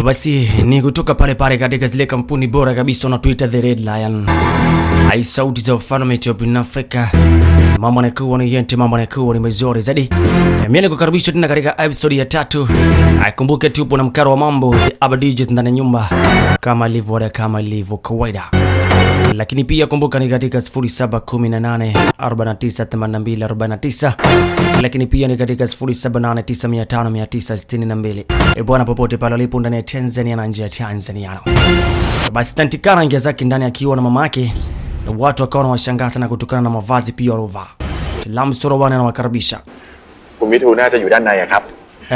Basi ni kutoka pale pale katika zile kampuni bora kabisa na Twitter The Red Lion. Hai sauti za ufalme wa Afrika. Mambo yanakuwa ni yente, mambo yanakuwa ni mazuri zaidi. Mimi nikukaribisha tena katika episode ya 3. Aikumbuke tupo na mkaro wa mambo Abadije ndani ya nyumba kama ilivyo kawaida. Lakini pia kumbuka ni katika 0718498249. Lakini pia ni katika 0789500962. Bwana popote pale ulipo ndani ya Tanzania na nje ya Tanzania. Basi Tantikana ingia zake ndani akiwa na mama yake. Na watu wakawa wanashangaa sana kutokana na mavazi pia walovaa. Lam Soroban anawakaribisha. Kumituna yu ndani ya kap.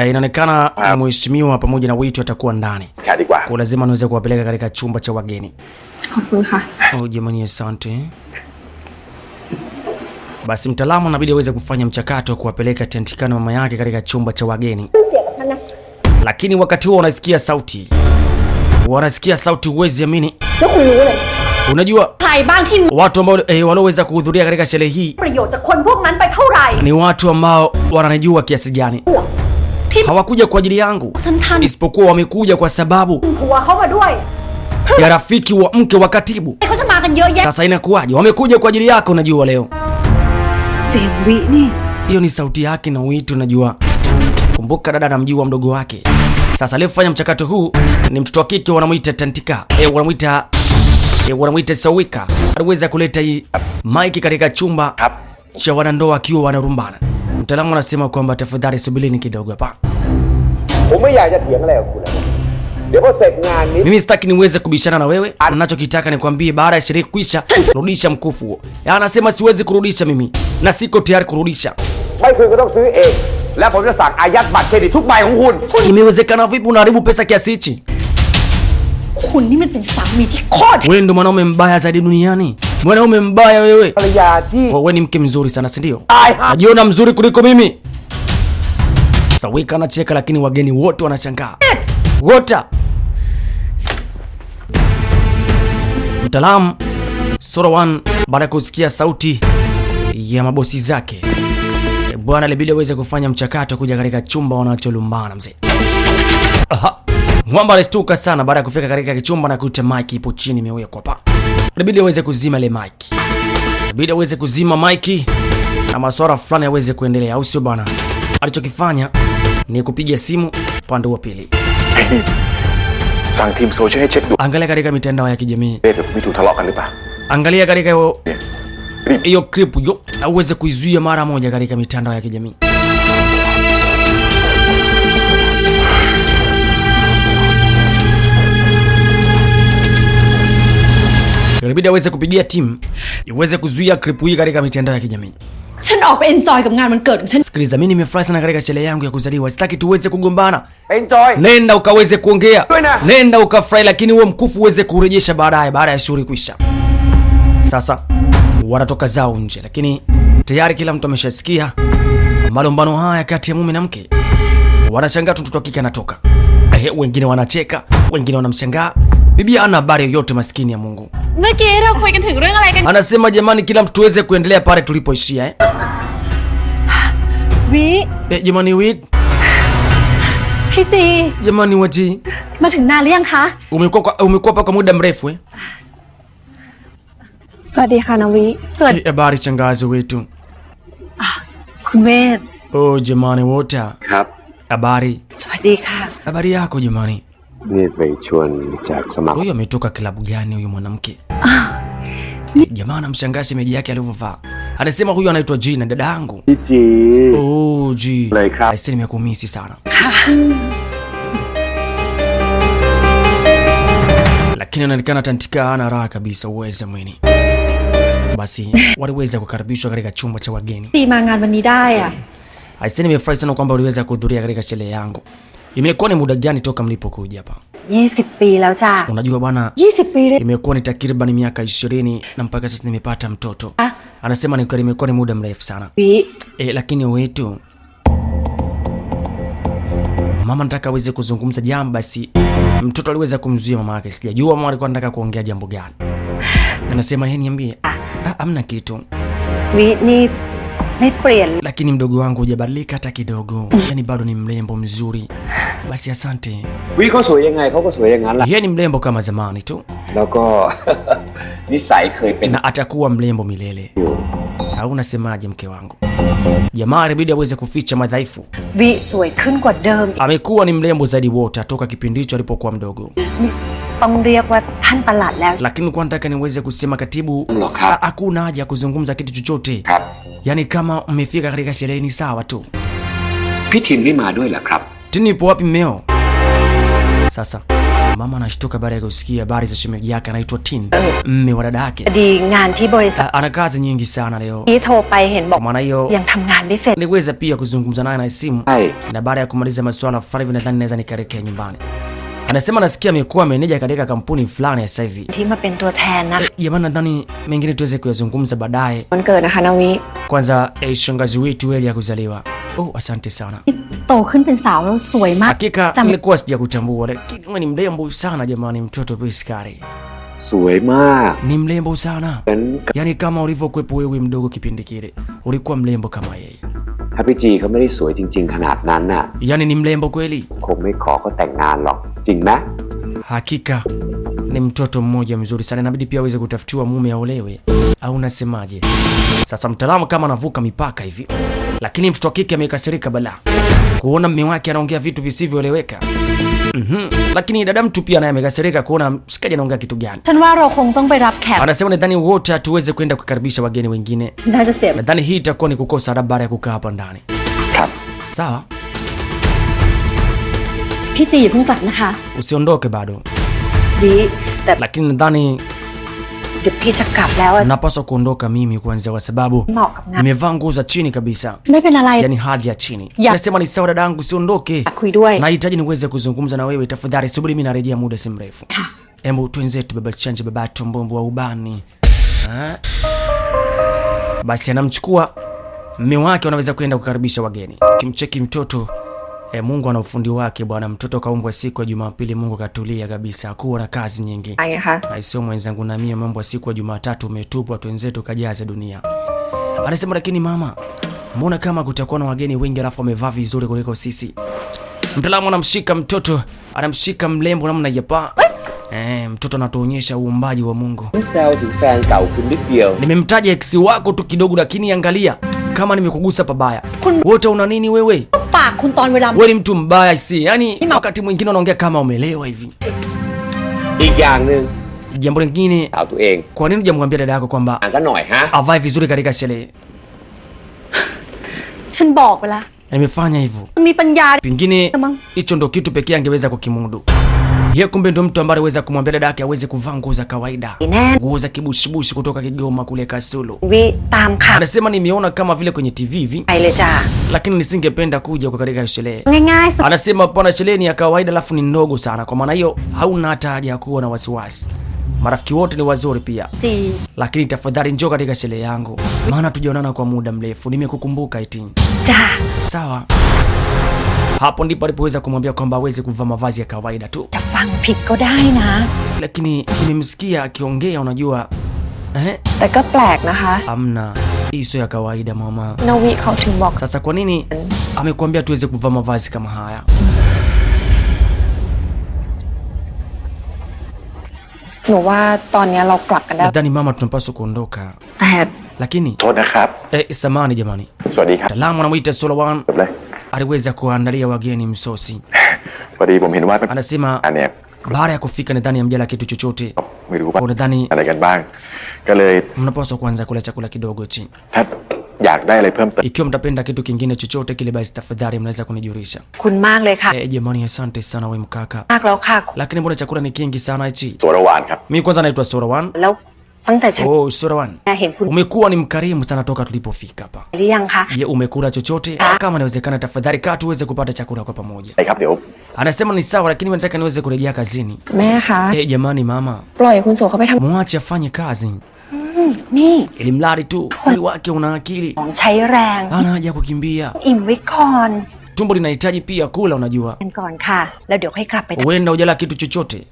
Inaonekana mheshimiwa pamoja na wito atakuwa ndani. Kwa lazima niweze kuwapeleka katika chumba cha wageni. Oh jamani, asante. Basi mtaalamu inabidi aweze kufanya mchakato kuwapeleka Tantikana mama yake katika chumba cha wageni. Lakini wakati huo wanasikia sauti. Uwezi amini. Unajua watu ambao walioweza kuhudhuria katika sherehe hii ni watu ambao wananijua kiasi gani. Hawakuja kwa ajili yangu, isipokuwa wamekuja kwa sababu ya rafiki wa mke wa katibu. Sasa inakuwaje? Wamekuja kwa ajili yako, unajua leo. Hiyo ni sauti yake na wito, unajua. Kumbuka dada anamjua mdogo wake. Sasa leo fanya mchakato huu ni mtoto wa kike wanamuita Tantika. Wanamuita Sawika. Aliweza kuleta hii maiki katika chumba cha wanandoa akiwa wanarumbana. Mtaalamu anasema kwamba tafadhali subirini kidogo hapa. Mimi sitaki niweze kubishana na wewe. Ninachokitaka ni kwambie baada ya sherehe kuisha rudisha mkufu huo. Anasema siwezi kurudisha mimi na siko tayari kurudisha. Imewezekana vipi unaharibu pesa kiasi hichi? Wewe ndo mwanaume mbaya zaidi duniani. Mwanaume mbaya wewe. Wewe ni mke mzuri sana, si ndio? Najiona mzuri kuliko mimi. Sawika anacheka lakini wageni wote wanashangaa. Wota. Mtaalamu Sorowan baada ya kusikia sauti ya mabosi zake, bwana alibidi aweze kufanya mchakato kuja katika chumba wanacholumbana mzee. Aha. Mwamba alistuka sana baada ya kufika katika kichumba na kuta mic ipo chini imewekwa hapa. Alibidi aweze kuzima ile mic. Alibidi aweze kuzima mic na masuala fulani yaweze kuendelea, au sio bwana? Alichokifanya ni kupiga simu upande wa pili. Angalia katika mitandao ya kijamii. Angalia katika hiyo clip hiyo, aweze kuizuia mara moja katika mitandao ya kijamii. Ilibidi aweze kupigia timu iweze kuzuia clip hii katika mitandao ya kijamii. Sikiliza, mimi nimefurahi sana katika sherehe yangu ya kuzaliwa. Sitaki tuweze kugombana. Nenda ukaweze kuongea. Nenda ukafurahi, lakini huo mkufu uweze kurejesha baada ya shughuli kuisha. Sasa wanatoka zao nje, lakini tayari kila mtu ameshasikia malumbano haya kati ya mume na mke. Wanashangaa mtoto wa kike anatoka. Wengine wanacheka, wengine wanamshangaa. Bibi ana habari yoyote, maskini ya Mungu. Anasema jamani, kila mtu tuweze kuendelea pale tulipoishia. Jamani Wit. Jamani Waji. Umekuwa kwa muda mrefu. Habari shangazi wetu. Oh jamani wote. Habari. Habari yako jamani. Huyu ametoka klabu gani huyu mwanamke? Jamaa anamshangaa shemeji yake alivyovaa. Anasema huyu anaitwa Gina, dada yangu. Oh G. Aisee nimekumisi sana. Lakini inaonekana Tantika hana raha kabisa, uweze mwini. Basi waliweza kukaribishwa katika chumba cha wageni. Aisee nimefurahi sana kwamba uliweza kuhudhuria katika sherehe yangu. Imekuwa ni muda gani toka mlipokuja hapa? 20 Unajua bwana, 20 imekuwa ni takriban miaka 20 na mpaka sasa nimepata mtoto. Anasema ni imekuwa ni muda mrefu sana. Lakini wetu mama nataka aweze kuzungumza jambo, basi mtoto aliweza kumzuia mama yake. Sijajua mama alikuwa anataka kuongea jambo gani. Anasema niambie. Hamna kitu. ไม่เปลี่ยน lakini mdogo wangu hujabadilika hata kidogo. Yani bado ni mrembo mzuri. Basi asante. วิเขาสวยยังไงเขาก็สวยอย่างนั้นแหละ Yeye ni mrembo kama zamani tu แล้วก็ นิสัยเคยเป็น na atakuwa mrembo milele. อยู่ Au unasemaje mke wangu? Jamaa ilibidi aweze kuficha madhaifu. วิสวยขึ้นกว่าเดิม Amekuwa ni mrembo zaidi wote toka kipindi hicho alipokuwa mdogo. ต้องเรียกว่าท่านประหลัดแล้ว Lakini kwa nataka niweze kusema katibu, หรอครับ hakuna haja ya kuzungumza kitu chochote. ครับ Yani kama mmefika katika sherehe ni sawa tu. พี่ทินไม่มาด้วยเหรอครับ Tini ipo wapi mmeo? Sasa mama anashtuka baada ya kusikia habari za shemeji yake anaitwa Tin, mme wa dada yake. ดีงานที่บริษัท Ana kazi nyingi sana leo. ที่โทรไปเห็นบอก Kwa maana hiyo ยังทำงานไม่เสร็จ niweza pia kuzungumza naye na simu. ใช่ Na baada ya kumaliza masuala fulani hivi nadhani naweza nikaelekea nyumbani. Anasema nasikia amekuwa meneja katika kampuni fulani ya sasa hivi. ที่มาเป็นตัวแทนนะ Jamani, nadhani mengine tuweze kuyazungumza baadaye. วันเกิดนะคะนาวิ Kwanza shangazi wetu Eli ya kuzaliwa. Oh, asante sana. โตขึ้นเป็นสาวแล้วสวยมาก Hakika nilikuwa sijakutambua, lakini wewe ni mrembo sana jamani, mtoto Piskari. สวยมาก Ni mrembo sana. งั้น Yaani kama ulivyokuwepo wewe mdogo kipindi kile, ulikuwa mrembo kama yeye. ถ้าพี่จีเขาไม่ได้สวยจริง ๆ ขนาดนั้นน่ะ Yaani ni mrembo kweli. คงไม่ขอก็แต่งงานหรอกจริงไหม Hakika ni mtoto mmoja mzuri sana, inabidi pia aweze kutafutiwa mume aolewe, au unasemaje? Sasa mtaalamu kama anavuka mipaka hivi, lakini mtoto wa kike amekasirika bala kuona mume wake anaongea vitu visivyoeleweka. Lakini dada mtu pia naye amekasirika kuona mshikaji anaongea kitu gani. ฉันว่าเราคงต้องไปรับแขก Anasema nadhani wote hatuweze kwenda kukaribisha wageni wengine. น่าจะเสีย Nadhani hii itakuwa ni kukosa adabu baada ya kukaa hapa ndani. ครับ Sawa, พี่จีอย่าเพิ่งกลับนะคะ usiondoke bado. วิแต่ Lakini nadhani เดี๋ยวพี่จะกลับแล้วอะ napaswa kuondoka mimi kwanza kwa sababu เหมาะกับงาน nimevaa nguo za chini kabisa. ไม่เป็นอะไร Yani hadi ya chini. Ya. Nasema ni sawa dadangu, usiondoke. อยากคุยด้วย Nahitaji niweze kuzungumza na wewe tafadhali, subiri mimi narejea muda si mrefu. Hebu twenzetu baba chanje, baba tombombo wa ubani. Ha? Basi anamchukua mume wake, wanaweza kwenda kukaribisha wageni. Kimcheki mtoto, Mungu ana ufundi wake bwana. Mtoto kaumbwa siku ya Jumapili, Mungu katulia kabisa, hakuwa na kazi nyingi. อะไรคะ Aisio mwenzangu, na mimi mambo ya siku ya Jumatatu umetupwa, twenzetu kajaze dunia. Anasema lakini mama, mbona kama kutakuwa na wageni wengi alafu wamevaa vizuri kuliko sisi? Mtaalamu anamshika mtoto, anamshika mlembo namna yapa. Mtoto anatuonyesha uumbaji wa Mungu. ผมแซวถึงแฟนเก่าคุณนิดเดียว Nimemtaja ex wako tu kidogo, lakini angalia kama nimekugusa pabaya. Wote una nini wewe? ปากคุณตอนเวลา Wewe ni mtu mbaya si? Yaani wakati mwingine unaongea kama umelewa hivi. อีกอย่างหนึ่ง Jambo lingine, สาวตัวเอง kwa nini hujamwambia dada yako kwamba อ่านซะหน่อยฮะ avae vizuri katika sherehe? ฉันบอกไปแล้ว Nimefanya hivyo. มีปัญญา Pengine Emang. hicho ndo kitu pekee angeweza kukimudu. Yeye kumbe ndo mtu ambaye aliweza kumwambia dada yake aweze kuvaa nguo za kawaida, แน่ nguo za kibushibushi kutoka Kigoma kule Kasulu. วิตามข่าว Anasema nimeona kama vile kwenye TV hivi, ไปเลยจ้า lakini nisingependa kuja kwa katika sherehe. ง่ายๆส Anasema pana sherehe ni ya kawaida alafu ni ndogo sana, kwa maana hiyo hauna hata haja ya kuwa na wasiwasi. Marafiki wote ni wazuri pia, จี lakini tafadhali njoo katika sherehe yangu, maana tujaonana kwa muda mrefu, nimekukumbuka eti. จ้า Sawa. Hapo ndipo alipoweza kumwambia kwamba aweze kuvaa mavazi ya kawaida tu, จะฟังผิดก็ได้นะ lakini nimemsikia akiongea, unajua แต่ก็แปลกนะคะ amna, hii sio ya kawaida mama. นาวิเขาถึงบอก Sasa kwa nini amekuambia tuweze kuvaa mavazi kama haya? หนูว่าตอนนี้เรากลับกันได้ Nadhani mama tunapaswa kuondoka, แต่ lakini โทษนะครับ samani jamani, สวัสดีครับ mtaalamu anamuita Solowan จบเลย aliweza kuandalia wageni msosi. พอดีผมเห็นว่าเป็น Anasema อันเนี้ย baada ya kufika nadhani hamjala kitu chochote, ไม่รู้ว่า kwa nadhani อะไรกันบ้าง ก็เลย mnapaswa kuanza kula chakula kidogo chini. ถ้าอยากได้อะไรเพิ่มเติม Ikiwa mtapenda kitu kingine chochote kile, basi tafadhali mnaweza kunijulisha. คุณมากเลยค่ะ Jamani, asante sana we mkaka, มากแล้วค่ะ lakini mbona chakula ni kingi sana hichi? โสรวานครับ Mimi kwanza naitwa Sorawan. แล้วตั้งแต่ฉัน Oh, Sorawan, เห็นคุณ umekuwa ni mkarimu sana toka tulipofika hapa. หรือยังคะ Je, umekula chochote? Kama inawezekana tafadhali kaa tuweze kupata chakula kwa pamoja. ใช่ครับเดี๋ยว Anasema ni sawa, lakini nataka niweze kurejea kazini. แม่คะ Jamani mama, ปล่อยคุณโสเขาไปทำ mwache afanye kazi, นี่ ili mradi tu mwili wake una akili, ของใช้แรง hana haja ya kukimbia. อิ่มไว้ก่อน tumbo linahitaji pia kula, unajua. กันก่อนค่ะ แล้วเดี๋ยวค่อยกลับไป Huenda hujala kitu chochote.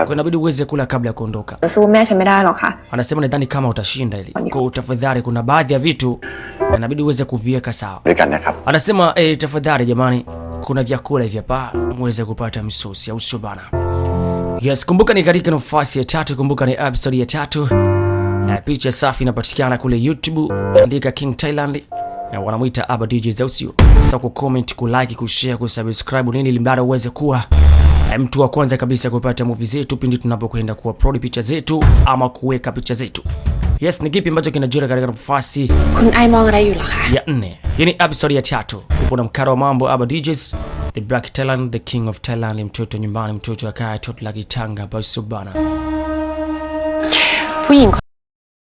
Kwa inabidi uweze kula kabla ya kuondoka. สู้แม่ฉันไม่ได้หรอกค่ะ Anasema nadhani kama utashinda hili. Kwa tafadhali kuna baadhi ya vitu inabidi uweze kuviweka sawa. ด้วยกันนะครับ Anasema tafadhali jamani, kuna vyakula hivi hapa muweze kupata msosi au sio bana. Yes, kumbuka ni katika nafasi ya 3, kumbuka ni episode ya 3. Picha safi inapatikana kule YouTube, andika King Thailand. Wanamuita Aba DJ Zausio. Sasa ku comment, ku like, ku share, ku subscribe nini ili mdada uweze kuwa mtu wa kwanza kabisa kupata movie zetu pindi tunapokwenda ku upload picha zetu ama kuweka picha zetu. Yes, ni kipi ambacho kinajira katika nafasi คุณไอมองอะไรอยู่เหรอคะ ya 4. Hii ni episode ya 3. Upo na mkaro wa mambo Aba DJs, the Black Thailand, the King of Thailand, mtoto nyumbani, mtoto akae, mtoto la kitanga, basi bana.